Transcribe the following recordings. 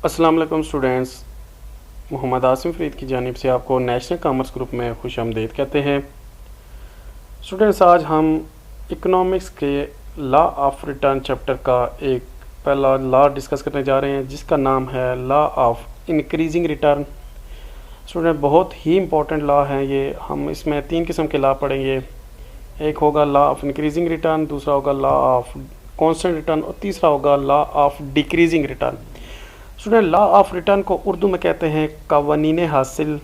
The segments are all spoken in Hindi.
अस्सलाम वालेकुम स्टूडेंट्स, मोहम्मद आसिम फरीद की जानिब से आपको नेशनल कॉमर्स ग्रुप में खुशामदीद कहते हैं। स्टूडेंट्स, आज हम इकोनॉमिक्स के लॉ ऑफ रिटर्न चैप्टर का एक पहला लॉ डिस्कस करने जा रहे हैं, जिसका नाम है law of increasing return. Student, बहुत ही इम्पोर्टेंट लॉ है ये। हम इसमें 3 किस्म के लॉ पढ़ेंगे। एक होगा लॉ ऑफ इंक्रीजिंग रिटर्न, दूसरा होगा लॉ ऑफ कांस्टेंट रिटर्न और तीसरा होगा law of decreasing return. Student, law of return को उर्दू में कहते हैं कवानीन हासिल,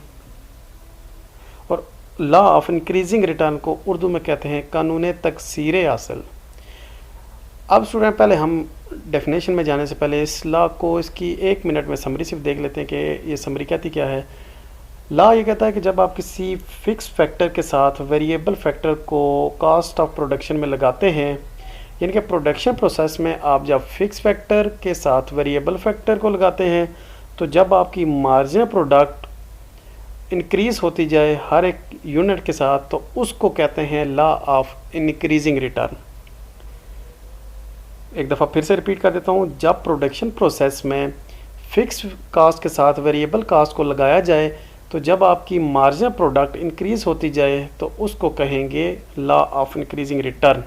और लॉ ऑफ इंक्रीजिंग रिटर्न को उर्दू में कहते हैं कानून तकसीर हासिल। अब स्टूडेंट, पहले हम डेफिनेशन में जाने से पहले इस लॉ को, इसकी 1 मिनट में समरी सिर्फ देख लेते हैं कि ये समरी कहती क्या है। लॉ ये कहता है कि जब आप किसी फिक्स फैक्टर के साथ वेरिएबल फैक्टर को कॉस्ट ऑफ प्रोडक्शन में लगाते हैं, यानी कि प्रोडक्शन प्रोसेस में आप जब फिक्स फैक्टर के साथ वेरिएबल फैक्टर को लगाते हैं, तो जब आपकी मार्जिनल प्रोडक्ट इंक्रीज़ होती जाए हर एक यूनिट के साथ, तो उसको कहते हैं लॉ ऑफ इंक्रीजिंग रिटर्न। एक दफ़ा फिर से रिपीट कर देता हूँ। जब प्रोडक्शन प्रोसेस में फिक्स कास्ट के साथ वेरिएबल कास्ट को लगाया जाए, तो जब आपकी मार्जिनल प्रोडक्ट इंक्रीज़ होती जाए, तो उसको कहेंगे लॉ ऑफ इंक्रीजिंग रिटर्न।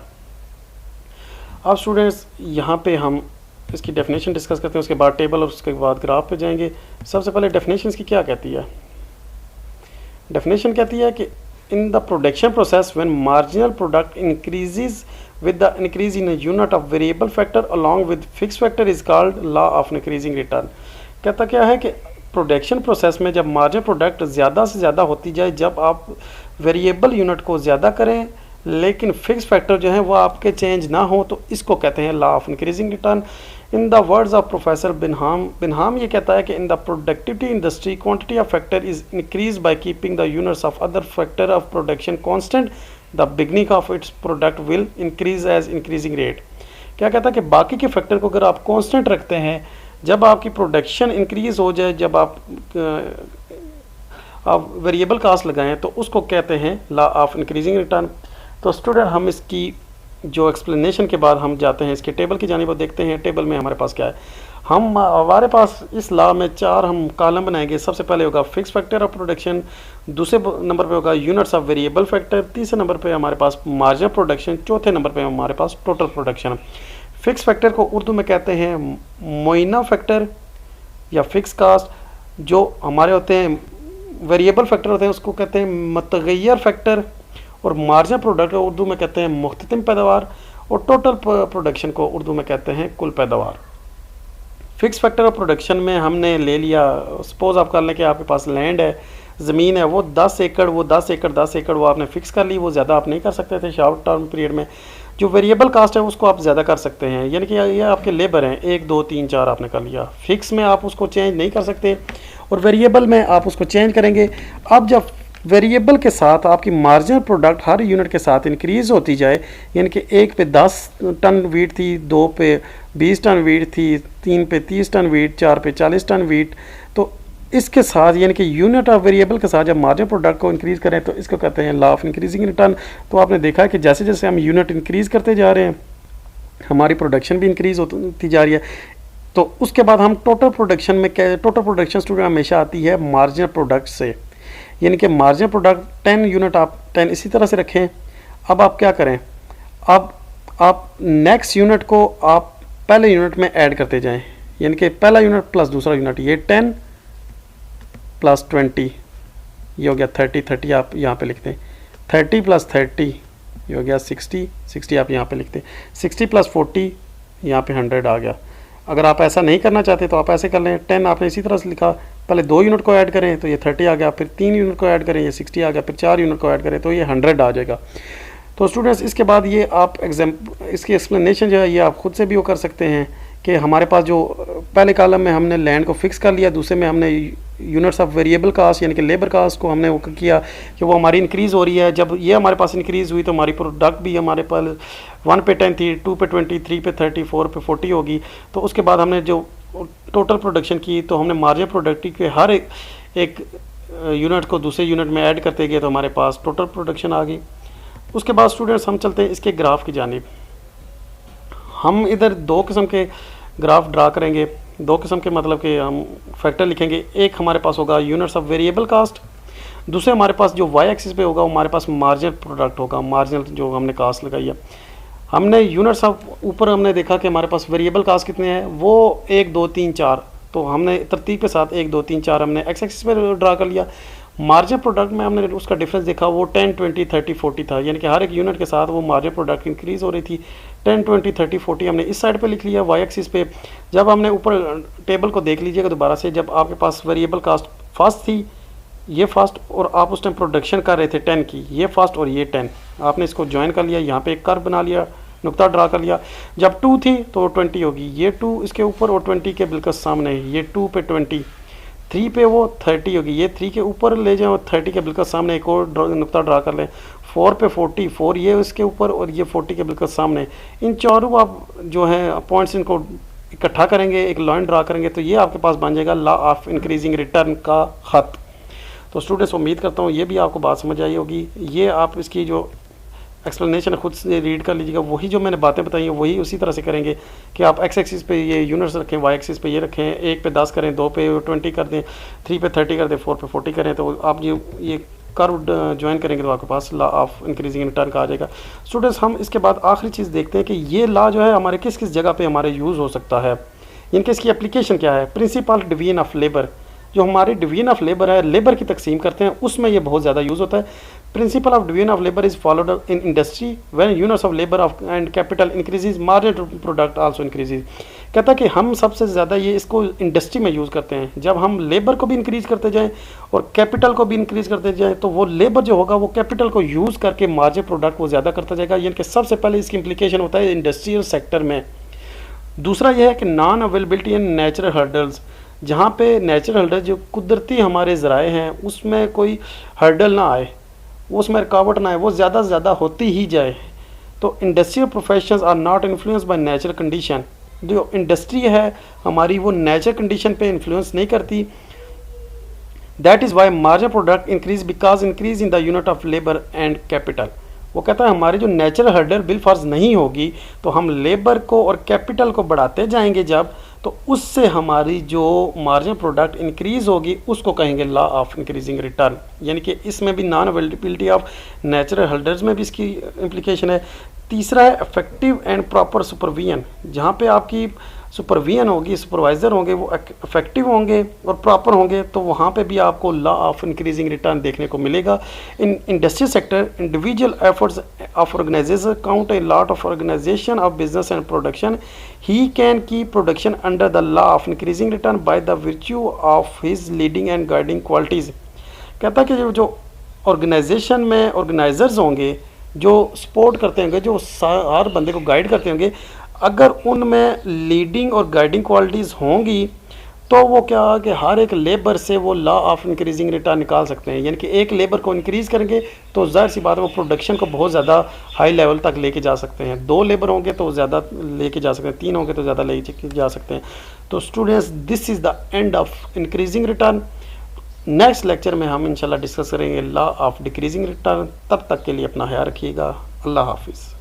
अब स्टूडेंट्स, यहाँ पे हम इसकी डेफिनेशन डिस्कस करते हैं, उसके बाद टेबल और उसके बाद ग्राफ पे जाएंगे। सबसे पहले डेफिनेशन की क्या कहती है। डेफिनेशन कहती है कि in the production process when marginal product increases with the increase in unit of variable factor along with fix factor is called law of increasing return. कहता क्या है कि प्रोडक्शन प्रोसेस में जब मार्जिनल प्रोडक्ट ज़्यादा से ज़्यादा होती जाए, जब आप वेरिएबल यूनिट को ज़्यादा करें लेकिन फिक्स फैक्टर जो है वो आपके चेंज ना हो, तो इसको कहते हैं law of increasing return. In the words of professor Benham ये कहता है कि in the productivity industry quantity of factor is increase by keeping the units of other factor of production constant, the beginning of its product will increase as increasing rate. क्या कहता है कि बाकी के फैक्टर को अगर आप कांस्टेंट रखते हैं, जब आपकी प्रोडक्शन इंक्रीज हो जाए, जब आप वेरिएबल कास्ट लगाएं, तो उसको कहते हैं लॉ ऑफ इंक्रीजिंग रिटर्न। तो स्टूडेंट, हम इसकी जो एक्सप्लेनेशन के बाद हम जाते हैं इसके टेबल की जानिब और देखते हैं टेबल में हमारे पास क्या है। हमारे पास इस लॉ में 4 हम कॉलम बनाएंगे। सबसे पहले होगा फिक्स फैक्टर ऑफ प्रोडक्शन, दूसरे नंबर पे होगा यूनिट्स ऑफ वेरिएबल फैक्टर, तीसरे नंबर पे हमारे पास मार्जिनल प्रोडक्शन, चौथे नंबर पे हमारे पास टोटल प्रोडक्शन। फिक्स फैक्टर को उर्दू में कहते हैं मुइना फैक्टर या फिक्स कास्ट। जो हमारे होते हैं वेरिएबल फैक्टर होते हैं उसको कहते हैं मतगैर फैक्टर, और मार्जिनल प्रोडक्ट को उर्दू में कहते हैं मुख्ततिम पैदावार, और टोटल प्रोडक्शन को उर्दू में कहते हैं कुल पैदावार। फिक्स फैक्टर ऑफ प्रोडक्शन में हमने ले लिया, सपोज आप कर लें कि आपके पास लैंड है, ज़मीन है, वो 10 एकड़ वो आपने फिक्स कर ली। वो ज़्यादा आप नहीं कर सकते थे शॉर्ट टर्म पीरियड में। जो वेरिएबल कास्ट है उसको आप ज़्यादा कर सकते हैं, यानी कि ये आपके लेबर हैं, 1 2 3 4 आपने कर लिया। फिक्स में आप उसको चेंज नहीं कर सकते, और वेरिएबल में आप उसको चेंज करेंगे। अब जब वेरिएबल के साथ आपकी मार्जिनल प्रोडक्ट हर यूनिट के साथ इंक्रीज़ होती जाए, यानी कि 1 पे 10 टन वीट थी, 2 पे 20 टन वीट थी, 3 पे 30 टन वीट, 4 पे 40 टन वीट, तो इसके साथ यानी कि यूनिट ऑफ वेरिएबल के साथ जब मार्जिनल प्रोडक्ट को इंक्रीज़ करें, तो इसको कहते हैं लॉ ऑफ इंक्रीजिंग रिटर्न। तो आपने देखा है कि जैसे जैसे हम यूनिट इंक्रीज़ करते जा रहे हैं, हमारी प्रोडक्शन भी इंक्रीज़ होती जा रही है। तो उसके बाद हम टोटल प्रोडक्शन में क्या, टोटल प्रोडक्शन स्टूडेंट हमेशा आती है मार्जिनल प्रोडक्ट से, यानी कि मार्जिनल प्रोडक्ट 10 यूनिट आप 10 इसी तरह से रखें। अब आप क्या करें, अब आप नेक्स्ट यूनिट को आप पहले यूनिट में ऐड करते जाएं, यानी कि पहला यूनिट प्लस दूसरा यूनिट, ये 10 प्लस 20 ये हो गया 30 आप यहाँ पे लिखते हैं, 30 प्लस 30 ये हो गया 60 आप यहाँ पे लिखते हैं, 60 प्लस 40 यहाँ पे 100 आ गया। अगर आप ऐसा नहीं करना चाहते तो आप ऐसे कर लें, 10 आपने इसी तरह से लिखा, पहले 2 यूनिट को ऐड करें तो ये 30 आ गया, फिर 3 यूनिट को ऐड करें ये 60 आ गया, फिर 4 यूनिट को ऐड करें तो ये 100 आ जाएगा। तो स्टूडेंट्स, इसके बाद ये आप इसकी एक्सप्लेनेशन जो है ये आप खुद से भी वो कर सकते हैं कि हमारे पास जो पहले कॉलम में हमने लैंड को फिक्स कर लिया, दूसरे में हमने यूनिट्स ऑफ वेरिएबल कास्ट यानी कि लेबर कास्ट को हमने वो किया कि वो हमारी इंक्रीज़ हो रही है। जब ये हमारे पास इंक्रीज़ हुई तो हमारी प्रोडक्ट भी हमारे पास 1 पे 10 थी, 2 पे 20, 3 पे 30, 4 पे 40 होगी। तो उसके बाद हमने जो टोटल प्रोडक्शन की, तो हमने मार्जिनल प्रोडक्ट के हर एक यूनिट को दूसरे यूनिट में ऐड करते गए, तो हमारे पास टोटल प्रोडक्शन आ गई। उसके बाद स्टूडेंट्स हम चलते हैं इसके ग्राफ की जानिब। हम इधर 2 किस्म के ग्राफ ड्रा करेंगे। दो किस्म के मतलब कि हम फैक्टर लिखेंगे। एक हमारे पास होगा यूनिट्स ऑफ वेरिएबल कास्ट, दूसरे हमारे पास जो वाई एक्सिस पे होगा वो हमारे पास मार्जिनल प्रोडक्ट होगा, मार्जिनल जो हमने कास्ट लगाई है। हमने यूनिट्स ऑफ ऊपर हमने देखा कि हमारे पास वेरिएबल कास्ट कितने हैं, वो 1 2 3 4, तो हमने तरतीब के साथ 1 2 3 4 हमने एक्स एक्सिस पे ड्रा कर लिया। मार्जिन प्रोडक्ट में हमने उसका डिफरेंस देखा, वो 10 20 30 40 था, यानी कि हर एक यूनिट के साथ वो मार्जिन प्रोडक्ट इंक्रीज हो रही थी। 10 20 30 40 हमने इस साइड पे लिख लिया वाई एक्सिस पे। जब हमने ऊपर टेबल को देख लीजिएगा दोबारा से, जब आपके पास वेरिएबल कास्ट फास्ट थी, ये फास्ट, और आप उस टाइम प्रोडक्शन कर रहे थे 10 की, ये फास्ट और ये 10, आपने इसको ज्वाइन कर लिया, यहाँ पे एक कर्व बना लिया, नुक्ता ड्रा कर लिया। जब 2 थी तो 20 होगी, ये 2 इसके ऊपर और 20 के बिल्कुल सामने, ये 2 पे 20, 3 पे वो 30 होगी, ये 3 के ऊपर ले जाए और 30 के बिल्कुल सामने एक और नुक्ता ड्रा कर लें। 4 पे 40, 4 ये इसके ऊपर और ये 40 के बिल्कुल सामने। इन चारों आप जो है पॉइंट्स इनको इकट्ठा करेंगे, एक लाइन ड्रा करेंगे, तो ये आपके पास बन जाएगा लॉ ऑफ इंक्रीजिंग रिटर्न का खत। तो स्टूडेंट्स उम्मीद करता हूँ ये भी आपको बात समझ आई होगी। ये आप इसकी जो एक्सप्लेनेशन खुद से रीड कर लीजिएगा, वही जो मैंने बातें बताई हैं वही उसी तरह से करेंगे कि आप एक्स एक्सिस पे ये यूनिट्स रखें, वाई एक्सिस पे ये रखें, 1 पे 10 करें, 2 पे 20 कर दें, 3 पे 30 कर दें, 4 पे 40 करें, तो आप ये कर्व ज्वाइन करेंगे तो आपके पास लॉ ऑफ इंक्रीजिंग रिटर्न का आ जाएगा। स्टूडेंट्स हम इसके बाद आखिरी चीज़ देखते हैं कि ये लॉ जो है हमारे किस किस जगह पे हमारे यूज़ हो सकता है, इनके इसकी एप्लीकेशन क्या है। प्रिंसिपल डिवीजन ऑफ लेबर, जो हमारी डिवीजन ऑफ लेबर है, लेबर की तकसीम करते हैं, उसमें ये बहुत ज़्यादा यूज़ होता है। Principle of division of labour is followed in industry when units of labour of and capital increases, marginal product also increases. कहता है कि हम सबसे ज़्यादा ये इसको इंडस्ट्री में यूज़ करते हैं। जब हम लेबर को भी इंक्रीज़ करते जाएँ और कैपिटल को भी इंक्रीज़ करते जाएँ, तो वो लेबर जो होगा वो कैपिटल को यूज़ करके मार्जिन प्रोडक्ट वो ज़्यादा करता जाएगा, यानी कि सबसे पहले इसकी इम्प्लीकेशन होता है इंडस्ट्रियल सेक्टर में। दूसरा यह है कि non availability and natural hurdles, जहाँ पे नेचुरल हर्डल जो कुदरती हमारे ज़राए हैं उसमें कोई हर्डल ना आए, उसमें रुकावट ना आए, वो ज़्यादा से ज़्यादा होती ही जाए। तो industrial professions are not influence by natural condition, जो इंडस्ट्री है हमारी वो नेचुरल कंडीशन पे इन्फ्लुएंस नहीं करती। That is why marginal product increase because increase in the unit of labour and capital. वो कहता है हमारी जो नेचुरल हर्डल बिलफर्ज नहीं होगी तो हम लेबर को और कैपिटल को बढ़ाते जाएंगे जब, तो उससे हमारी जो मार्जिनल प्रोडक्ट इंक्रीज होगी उसको कहेंगे लॉ ऑफ इंक्रीजिंग रिटर्न। यानी कि इसमें भी non availability of natural hurdles में भी इसकी इम्प्लीकेशन है। तीसरा है इफेक्टिव एंड प्रॉपर सुपरविजन, जहाँ पे आपकी सुपरविजन होगी, सुपरवाइज़र होंगे वो इफेक्टिव होंगे और प्रॉपर होंगे, तो वहाँ पे भी आपको लॉ ऑफ इंक्रीजिंग रिटर्न देखने को मिलेगा। In industrial sector individual efforts of organisation count a lot of organisation of business and production, he can keep production under the law of increasing return by the virtue of his leading and guiding qualities. कहता है कि जो ऑर्गेनाइजेशन में ऑर्गेनाइजर्स होंगे, जो सपोर्ट करते होंगे, जो हर बंदे को गाइड करते होंगे, अगर उनमें लीडिंग और गाइडिंग क्वालिटीज़ होंगी तो वो क्या कि हर एक लेबर से वो लॉ ऑफ इंक्रीजिंग रिटर्न निकाल सकते हैं। यानी कि एक लेबर को इंक्रीज़ करेंगे तो जाहिर सी बात है वो प्रोडक्शन को बहुत ज़्यादा हाई लेवल तक लेके जा सकते हैं। 2 लेबर होंगे तो ज़्यादा लेके जा सकते हैं, 3 होंगे तो ज़्यादा लेके जा सकते हैं। तो students this is the end of increasing return. Next lecture में हम इंशाल्लाह डिस्कस करेंगे लॉ ऑफ डिक्रीजिंग रिटर्न। तब तक के लिए अपना ख्याल रखिएगा। अल्लाह हाफिज़।